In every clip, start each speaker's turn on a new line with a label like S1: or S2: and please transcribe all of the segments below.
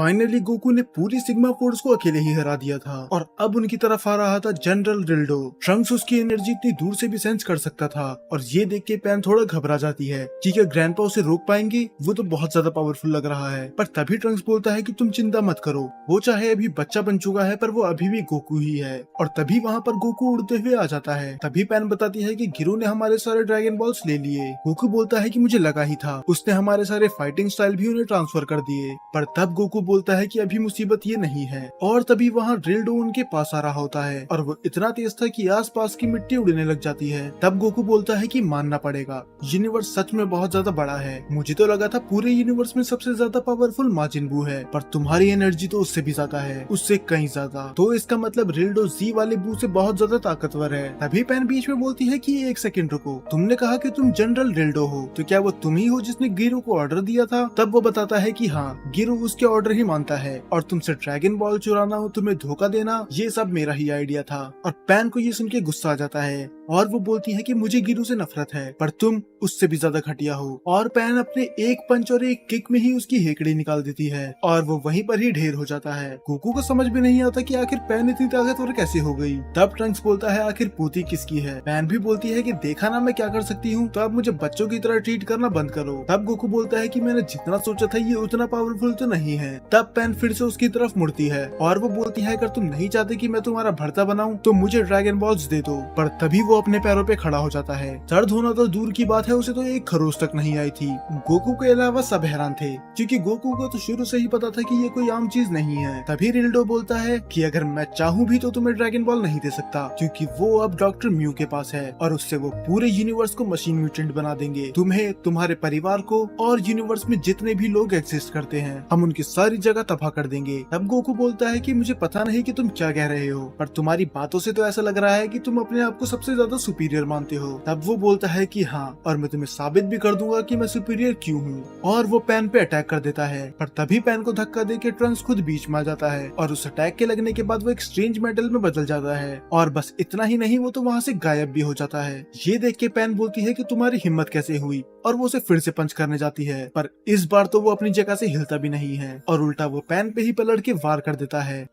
S1: Finally Goku ने पूरी sigma force को अकेले ही हरा दिया था और अब उनकी तरफ आ रहा था जनरल रिल्डो। ट्रंक्स उसकी एनर्जी इतनी दूर से भी सेंस कर सकता था और ये देख के पैन थोड़ा घबरा जाती है कि क्या ग्रैंडपा उसे रोक पाएंगे, वो तो बहुत ज्यादा पावरफुल लग रहा है। पर तभी ट्रंक्स बोलता है कि तुम चिंता मत करो, वो चाहे अभी बच्चा बन चुका है पर वो अभी भी गोकू ही है। और तभी वहाँ पर गोकू उड़ते हुए आ जाता है। तभी पैन बताती है कि गिरो ने हमारे सारे ड्रैगन बॉल्स ले लिए। गोकू बोलता है कि मुझे लगा ही था, उसने हमारे सारे फाइटिंग स्टाइल भी उन्हें ट्रांसफर कर दिए। पर तब गोकू बोलता है कि अभी मुसीबत ये नहीं है। और तभी वहाँ ड्रिल्डो उनके पास आ रहा होता है और वो इतना तेज था कि आसपास की मिट्टी उड़ने लग जाती है। तब गोकू बोलता है कि मानना पड़ेगा, यूनिवर्स सच में बहुत ज्यादा बड़ा है। मुझे तो लगा था पूरे यूनिवर्स में सबसे ज्यादा पावरफुल माजिन बू है, पर तुम्हारी एनर्जी तो उससे भी ज्यादा है, उससे कहीं ज्यादा। तो इसका मतलब रिल्डो जी वाले बू से बहुत ज्यादा ताकतवर है। तभी पैन बीच में बोलती है कि एक सेकंड रुको, तुमने कहा कि तुम जनरल रिल्डो हो, तो क्या वो तुम ही हो जिसने गिरो को ऑर्डर दिया था? तब वो बताता है कि हाँ, गिरो उसके ऑर्डर ही मानता है और तुमसे ड्रैगन बॉल चुराना हो, तुम्हें धोखा देना, ये सब मेरा ही आइडिया था। और पैन को ये सुन के गुस्सा आ जाता है और वो बोलती है कि मुझे गिरो से नफरत है, पर तुम उससे भी ज्यादा घटिया हो। और पैन अपने एक पंच और एक किक में ही उसकी हेकड़ी निकाल देती है और वो वहीं पर ही ढेर हो जाता है। गोकू को समझ में नहीं आता कि आखिर पैन इतनी ताकतवर कैसे हो गई। तब ट्रंक्स बोलता है आखिर पोती किसकी है? पैन भी बोलती है कि देखा ना मैं क्या कर सकती हूँ, तो अब मुझे बच्चों की तरह ट्रीट करना बंद करो। तब गोकू बोलता है कि मैंने जितना सोचा था ये उतना पावरफुल तो नहीं है। तब पैन फिर से उसकी तरफ मुड़ती है और वो बोलती है अगर तुम नहीं चाहते कि मैं तुम्हारा भरता बनाऊं तो मुझे ड्रैगन बॉल्स दे दो। पर तभी वो अपने पैरों पे खड़ा हो जाता है। दर्द होना तो दूर की बात है, उसे तो एक खरोच तक नहीं आई थी। गोकू के अलावा सब हैरान थे क्योंकि गोकू को तो शुरू से ही पता था कि ये कोई आम चीज नहीं है। तभी रिल्डो बोलता है कि अगर मैं चाहूँ भी तो तुम्हें ड्रैगन बॉल नहीं दे सकता, क्योंकि वो अब डॉक्टर म्यू के पास है और उससे वो पूरे यूनिवर्स को मशीन म्यूटेंट बना देंगे। तुम्हें, तुम्हारे परिवार को और यूनिवर्स में जितने भी लोग एग्जिस्ट करते हैं, हम उनकी सारी जगह तबाह कर देंगे। तब गोकू बोलता है कि मुझे पता नहीं कि तुम क्या कह रहे हो, पर तुम्हारी बातों से तो ऐसा लग रहा है कि तुम अपने आप को सबसे ज्यादा सुपीरियर मानते हो। तब वो बोलता है कि हाँ, और मैं तुम्हें साबित भी कर दूंगा कि मैं सुपीरियर क्यों हूँ। और वो पैन पे अटैक कर देता है, पर तभी पैन को धक्का देके ट्रंक्स खुद बीच में आ जाता है और उस अटैक के लगने के बाद वो एक स्ट्रेंज मेटल में बदल जाता है। और बस इतना ही नहीं, वो तो वहाँ से गायब भी हो जाता है। ये देख के पैन बोलती है कि तुम्हारी हिम्मत कैसे हुई, और वो उसे फिर से पंच करने जाती है। पर इस बार तो वो अपनी जगह से हिलता भी नहीं है और उल्टा वो पैन पे ही पलट के वार कर देता है।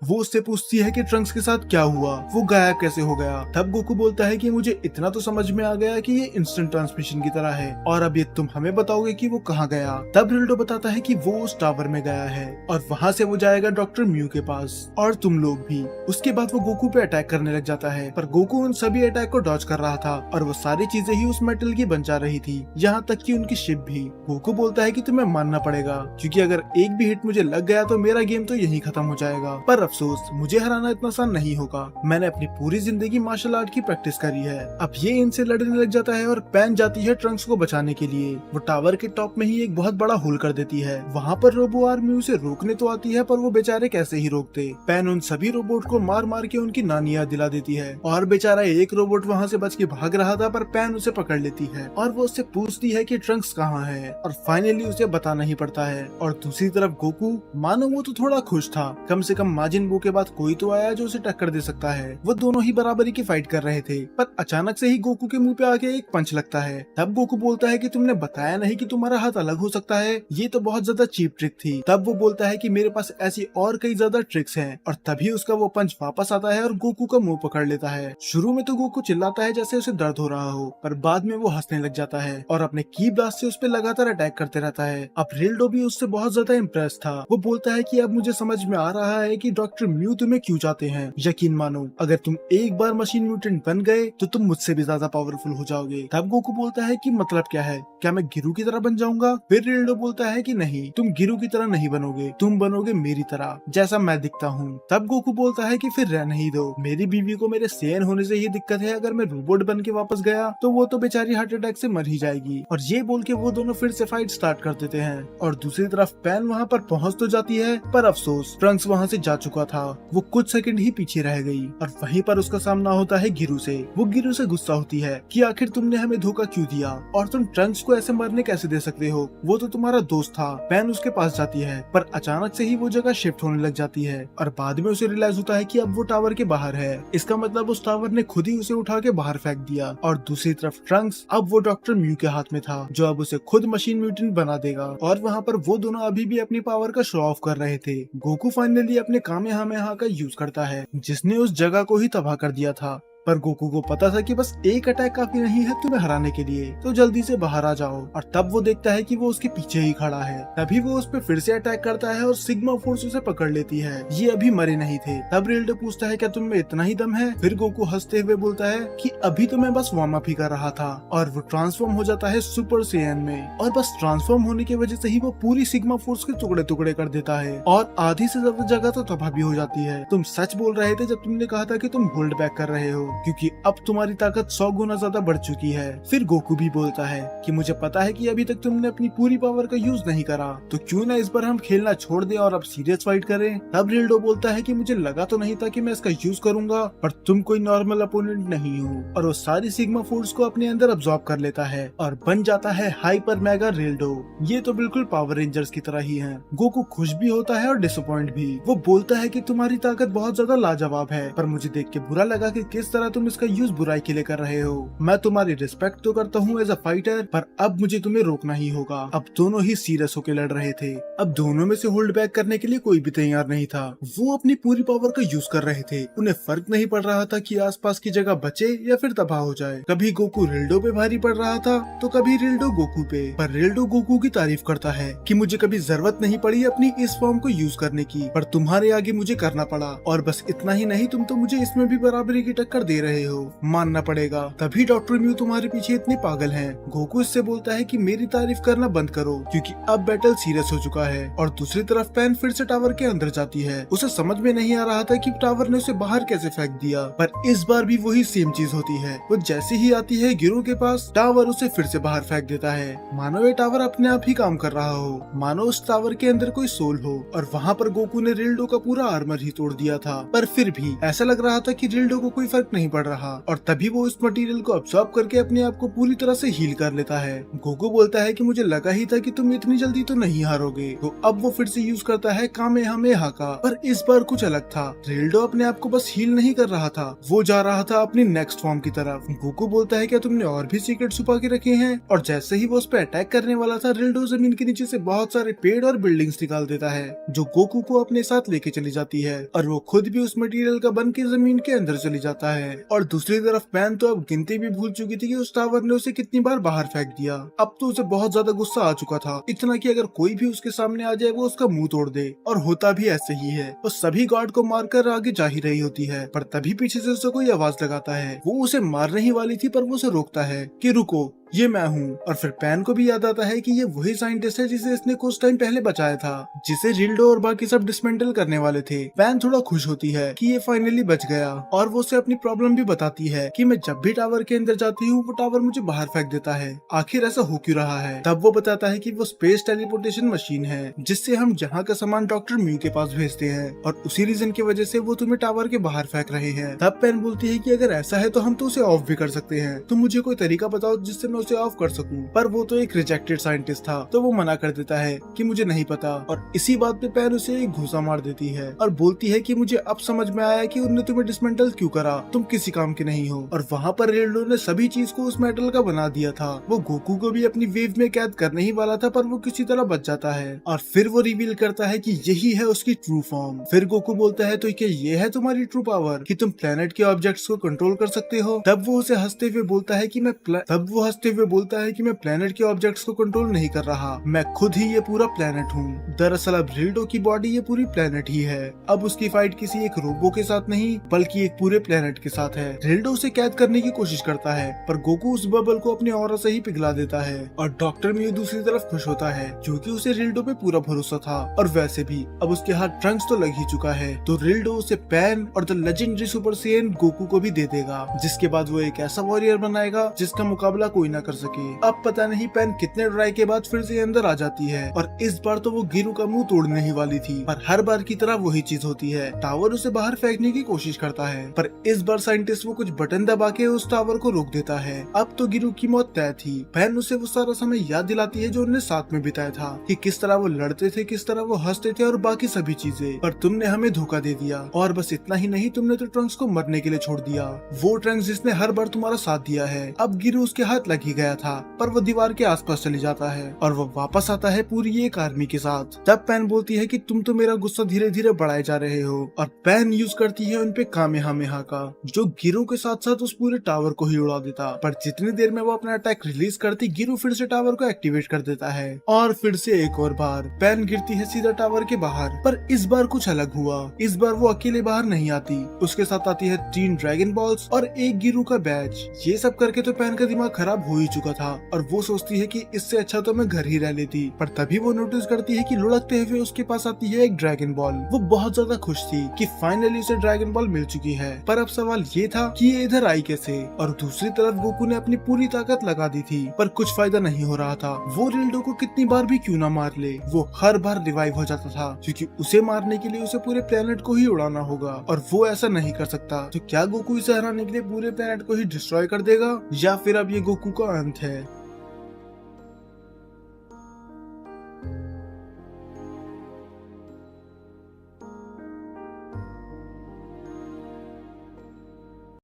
S1: वो उससे पूछती है कि ट्रंक्स के साथ क्या हुआ, वो गायब कैसे हो गया। तब गोकू बोलता है कि मुझे इतना तो समझ में आ गया कि ये इंस्टेंट ट्रांसमिशन की तरह है और अब ये तुम हमें बताओगे कि वो कहाँ गया। तब रिल्डो बताता है कि वो उस टावर में गया है और वहाँ से वो जाएगा डॉक्टर म्यू के पास और तुम लोग भी। उसके बाद वो गोकू पे अटैक करने लग जाता है, पर गोकू उन सभी अटैक को डॉज कर रहा था और वो सारी चीजें ही उस मेटल की बन जा रही थी, यहाँ तक कि उनकी शिप भी। गोकू बोलता है कि तुम्हें मानना पड़ेगा, क्योंकि अगर एक भी हिट मुझे लग गया तो मेरा गेम तो यही खत्म हो जाएगा। पर अफसोस, मुझे हराना इतना आसान नहीं होगा। मैंने अपनी पूरी जिंदगी मार्शल आर्ट की प्रैक्टिस करी है। अब ये इनसे लड़ने लग जाता है और पैन जाती है ट्रंक्स को बचाने के लिए। वो टावर के टॉप में ही एक बहुत बड़ा होल कर देती है। वहाँ पर रोबो आर्मी उसे रोकने तो आती है, पर वो बेचारे कैसे ही रोकते। पैन उन सभी रोबोट को मार मार के उनकी नानी याद दिला देती है और बेचारा एक रोबोट वहाँ से बच के भाग रहा था, पर पैन उसे पकड़ लेती है और वो उससे पूछती है कि ट्रंक्स कहाँ है, और फाइनली उसे बताना ही पड़ता है। और दूसरी तरफ गोकू, मानो वो तो थोड़ा खुश था, कम से कम माजिन बू के बाद कोई तो आया जो उसे टक्कर दे सकता है। वो दोनों ही बराबरी की फाइट कर रहे थे, पर अचानक से ही गोकू के मुंह पे आके एक पंच लगता है। तब गोकू बोलता है कि तुमने बताया नहीं कि तुम्हारा हाथ अलग हो सकता है, ये तो बहुत ज्यादा चीप ट्रिक थी। तब वो बोलता है कि मेरे पास ऐसी और कई ज्यादा ट्रिक्स हैं, और तभी उसका वो पंच वापस आता है और गोकू का मुंह पकड़ लेता है। शुरू में तो गोकू चिल्लाता है जैसे उसे दर्द हो रहा हो, पर बाद में वो हंसने लग जाता है और अपने की ब्लास्ट से उस पर लगातार अटैक करते रहता है। अब रिल्डो भी उससे बहुत ज्यादा इम्प्रेस था। वो बोलता है कि अब मुझे समझ में आ रहा है कि डॉक्टर म्यू तुम्हें क्यों चाहते हैं। यकीन मानो, अगर तुम एक बार मशीन म्यूटेंट बन गए तो तुम मुझसे भी ज्यादा पावरफुल हो जाओगे। तब गोकू बोलता है कि मतलब क्या है, क्या मैं गिरू की तरह बन जाऊंगा? फिर रिल्डो बोलता है कि नहीं, तुम गिरू की तरह नहीं बनोगे, तुम बनोगे मेरी तरह, जैसा मैं दिखता हूँ। तब गोकू बोलता है कि फिर रहने ही दो, मेरी बीवी को मेरे सेन होने से ही दिक्कत है, अगर मैं रोबोट बन के वापस गया तो वो तो बेचारी हार्ट अटैक से मर ही जाएगी। और ये बोल के वो दोनों फिर से फाइट स्टार्ट कर देते हैं। और दूसरी तरफ पैन वहाँ पर पहुँच तो जाती है, पर अफसोस ट्रंक्स वहाँ से जा चुका चुका था वो कुछ सेकंड ही पीछे रह गई और वहीं पर उसका सामना होता है गिरु से। वो गिरु से गुस्सा होती है कि आखिर तुमने हमें धोखा क्यों दिया और तुम ट्रंक्स को ऐसे मरने कैसे दे सकते हो, वो तो तुम्हारा दोस्त था। पैन उसके पास जाती है पर अचानक से ही वो जगह शिफ्ट होने लग जाती है और बाद में उसे रियलाइज होता है कि अब वो टावर के बाहर है। इसका मतलब उस टावर ने खुद ही उसे उठा के बाहर फेंक दिया और दूसरी तरफ ट्रंक्स अब वो डॉक्टर म्यू के हाथ में था जो अब उसे खुद मशीन म्यूटेंट बना देगा। और वहाँ पर वो दोनों अभी भी अपनी पावर का शो ऑफ कर रहे थे। गोकू फाइनली अपने कामेहामेहा का यूज करता है जिसने उस जगह को ही तबाह कर दिया था, पर गोकू को पता था कि बस एक अटैक काफी नहीं है तुम्हें हराने के लिए, तो जल्दी से बाहर आ जाओ। और तब वो देखता है कि वो उसके पीछे ही खड़ा है। तभी वो उस पर फिर से अटैक करता है और सिग्मा फोर्स उसे पकड़ लेती है। ये अभी मरे नहीं थे। तब रिल्डो पूछता है क्या तुम में इतना ही दम है? फिर गोकू हंसते हुए बोलता है कि अभी तो मैं बस वार्म अप ही कर रहा था। और वो ट्रांसफॉर्म हो जाता है सुपर सेयन में और बस ट्रांसफॉर्म होने की वजह से ही वो पूरी सिग्मा फोर्स के टुकड़े टुकड़े कर देता है और आधी से ज्यादा जगह तो तबाह भी हो जाती है। तुम सच बोल रहे थे जब तुमने कहा था कि तुम होल्ड बैक कर रहे हो, क्योंकि अब तुम्हारी ताकत 100 गुना ज्यादा बढ़ चुकी है। फिर गोकू भी बोलता है कि मुझे पता है कि अभी तक तुमने अपनी पूरी पावर का यूज नहीं करा, तो क्यों ना इस बार हम खेलना छोड़ दें और अब सीरियस फाइट करें। तब रिल्डो बोलता है कि मुझे लगा तो नहीं था कि मैं इसका यूज करूंगा, पर तुम कोई नॉर्मल अपोनेंट नहीं हो। और वो सारी सिग्मा फोर्स को अपने अंदर अब्सॉर्ब कर लेता है और बन जाता है हाइपर मेगा रिल्डो। ये तो बिल्कुल पावर रेंजर्स की तरह ही है। गोकू खुश भी होता है और डिसअपॉइंट भी। वो बोलता है कि तुम्हारी ताकत बहुत ज्यादा लाजवाब है, पर मुझे देख के बुरा लगा कि किस तरह तुम इसका यूज बुराई के लिए कर रहे हो। मैं तुम्हारी रिस्पेक्ट तो करता हूँ एज अ फाइटर, पर अब मुझे तुम्हें रोकना ही होगा। अब दोनों ही सीरियस होकर लड़ रहे थे। अब दोनों में से होल्ड बैक करने के लिए कोई भी तैयार नहीं था। वो अपनी पूरी पावर का यूज कर रहे थे। उन्हें फर्क नहीं पड़ रहा था कि आसपास की जगह बचे या फिर तबाह हो जाए। कभी गोकू रिल्डो पे भारी पड़ रहा था तो कभी रिल्डो गोकू पे। पर रिल्डो गोकू की तारीफ करता है कि मुझे कभी जरूरत नहीं पड़ी अपनी इस फॉर्म को यूज करने की, पर तुम्हारे आगे मुझे करना पड़ा। और बस इतना ही नहीं, तुम तो मुझे इसमें भी बराबरी की टक्कर दे रहे हो, मानना पड़ेगा। तभी डॉक्टर म्यू तुम्हारे पीछे इतने पागल हैं। गोकू इससे बोलता है कि मेरी तारीफ करना बंद करो, क्योंकि अब बैटल सीरियस हो चुका है। और दूसरी तरफ पैन फिर से टावर के अंदर जाती है। उसे समझ में नहीं आ रहा था कि टावर ने उसे बाहर कैसे फेंक दिया, पर इस बार भी वही सेम चीज होती है। वो जैसे ही आती है गिरु के पास, टावर उसे फिर से बाहर फेंक देता है। मानो ये टावर अपने आप ही काम कर रहा हो, मानो उस टावर के अंदर कोई सोल हो। और वहाँ पर गोकू ने रिल्डो का पूरा आर्मर ही तोड़ दिया था, पर फिर भी ऐसा लग रहा था कि रिल्डो को कोई फर्क नहीं पड़ रहा। और तभी वो उस मटेरियल को अब्सॉर्ब करके अपने आप को पूरी तरह से हील कर लेता है। गोकू बोलता है कि मुझे लगा ही था कि तुम इतनी जल्दी तो नहीं हारोगे। तो अब वो फिर से यूज करता है कामेहामेहा का, पर इस बार कुछ अलग था। रिल्डो अपने आप को बस हील नहीं कर रहा था, वो जा रहा था अपनी नेक्स्ट फॉर्म की तरफ। गोकू बोलता है क्या तुमने और भी सीक्रेट छुपा के रखे हैं? और जैसे ही वो उस पर अटैक करने वाला था, रिल्डो जमीन के नीचे से बहुत सारे पेड़ और बिल्डिंग्स निकाल देता है, जो गोकू को अपने साथ लेके चली जाती है। और वो खुद भी उस मटेरियल का बन के जमीन के अंदर चली जाता है। और दूसरी तरफ पैन तो अब गिनती भी भूल चुकी थी कि उस टावर ने उसे कितनी बार बाहर फेंक दिया। अब तो उसे बहुत ज्यादा गुस्सा आ चुका था, इतना कि अगर कोई भी उसके सामने आ जाए वो उसका मुंह तोड़ दे। और होता भी ऐसे ही है। वो सभी गार्ड को मारकर आगे जा ही रही होती है, पर तभी पीछे से उसे कोई आवाज लगाता है। वो उसे मारने ही वाली थी, पर वो उसे रोकता है कि रुको, ये मैं हूँ। और फिर पैन को भी याद आता है कि ये वही साइंटिस्ट है जिसे इसने कुछ टाइम पहले बचाया था, जिसे रिल्डो और बाकी सब डिसमेंटल करने वाले थे। पैन थोड़ा खुश होती है कि ये फाइनली बच गया, और वो उसे अपनी प्रॉब्लम भी बताती है कि मैं जब भी टावर के अंदर जाती हूँ वो टावर मुझे बाहर फेंक देता है, आखिर ऐसा हो क्यों रहा है। तब वो बताता है कि वो स्पेस टेलीपोर्टेशन मशीन है, जिससे हम जहाँ का सामान डॉक्टर म्यू के पास भेजते हैं, और उसी रीजन की वजह से वो तुम्हें टावर के बाहर फेंक रहे हैं। तब पैन बोलती है कि अगर ऐसा है तो हम तो उसे ऑफ भी कर सकते हैं, तो मुझे कोई तरीका बताओ जिससे मैं उसे ऑफ कर सकूं। पर वो तो एक रिजेक्टेड साइंटिस्ट था, तो वो मना कर देता है कि मुझे नहीं पता। और इसी बात पे पैन उसे एक घूंसा मार देती है और बोलती है कि मुझे अब समझ में आया कि उन्होंने तुम्हें डिसमेंटल क्यों करा, तुम किसी काम के नहीं हो। और वहाँ पर रिल्डो ने सभी चीज को उस मेटल का बना दिया था। वो गोकू को भी अपनी वेव में कैद करने ही वाला था, पर वो किसी तरह बच जाता है। और फिर वो रिवील करता है कि यही है उसकी ट्रू फॉर्म। फिर गोकू बोलता है तो क्या ये है तुम्हारी ट्रू पावर कि तुम प्लेनेट के ऑब्जेक्ट्स को कंट्रोल कर सकते हो? तब वो उसे हंसते हुए बोलता है कि मैं प्लेनेट के ऑब्जेक्ट्स को कंट्रोल नहीं कर रहा, मैं खुद ही ये पूरा प्लेनेट हूँ। दरअसल अब रिल्डो की बॉडी ये पूरी प्लेनेट ही है। अब उसकी फाइट किसी एक रोबो के साथ नहीं, बल्कि एक पूरे प्लेनेट के साथ है। रिल्डो उसे कैद करने की कोशिश करता है, पर गोकू उस बबल को अपने ऑरा से ही पिघला देता है। और डॉक्टर म्यू दूसरी तरफ खुश होता है, क्योंकि उसे रिल्डो पे पूरा भरोसा था। और वैसे भी अब उसके हाथ ट्रंक्स तो लग ही चुका है, तो रिल्डो उसे पैन और the legendary super Saiyan Goku को भी दे देगा, जिसके बाद वो एक ऐसा वॉरियर बनाएगा जिसका मुकाबला कोई न कर सके। अब पता नहीं पैन कितने ट्राई के बाद फिर से अंदर आ जाती है और इस बार तो वो गिरू का मुंह तोड़ने ही वाली थी, पर हर बार की तरह वही चीज होती है। टावर उसे बाहर फेंकने की कोशिश करता है, पर इस बार साइंटिस्ट वो कुछ बटन दबा के उस टावर को रोक देता है। अब तो गिरू की मौत तय थी। पैन उसे वो सारा समय याद दिलाती है जो उन्होंने साथ में बिताया था, कि किस तरह वो लड़ते थे, किस तरह वो हंसते थे और बाकी सभी चीजें। पर तुमने हमें धोखा दे दिया, और बस इतना ही नहीं, तुमने तो ट्रंक्स को मरने के लिए छोड़ दिया। वो ट्रंक्स जिसने हर बार तुम्हारा साथ दिया है। अब गिरू उसके हाथ लग ही गया था, पर वो दीवार के आसपास चली जाता है और वो वापस आता है पूरी एक आर्मी के साथ। तब पैन बोलती है कि तुम तो मेरा गुस्सा धीरे धीरे बढ़ाए जा रहे हो, और पैन यूज करती है उनपे कामेहामेहा का, जो गिरू के साथ साथ उस पूरे टावर को ही उड़ा देता। पर जितनी देर में वो अपना अटैक रिलीज करती, गिरू फिर से टावर को एक्टिवेट कर देता है और फिर से एक और बार पैन गिरती है सीधा टावर के बाहर। पर इस बार कुछ अलग हुआ। इस बार वो अकेले बाहर नहीं आती, उसके साथ आती है 3 ड्रैगन बॉल्स और एक गिरू का बैज। ये सब करके तो पैन का दिमाग खराब हो ही चुका था और वो सोचती है कि इससे अच्छा तो मैं घर ही रह लेती। पर तभी वो नोटिस करती है कि लुढ़कते हुए उसके पास आती है एक ड्रैगन बॉल। वो बहुत ज्यादा खुश थी कि फाइनली उसे ड्रैगन बॉल मिल चुकी है। पर अब सवाल ये था कि ये इधर आई कैसे। और दूसरी तरफ गोकू ने अपनी पूरी ताकत लगा दी थी, पर कुछ फायदा नहीं हो रहा था। वो रिल्डो को कितनी बार भी क्यों ना मार ले, वो हर बार रिवाइव हो जाता था, क्योंकि उसे मारने के लिए उसे पूरे प्लेनेट को ही उड़ाना होगा और वो ऐसा नहीं कर सकता। तो क्या गोकू इसे हराने के लिए पूरे प्लेनेट को ही डिस्ट्रॉय कर देगा, या फिर अब ये गोकू का अंत है।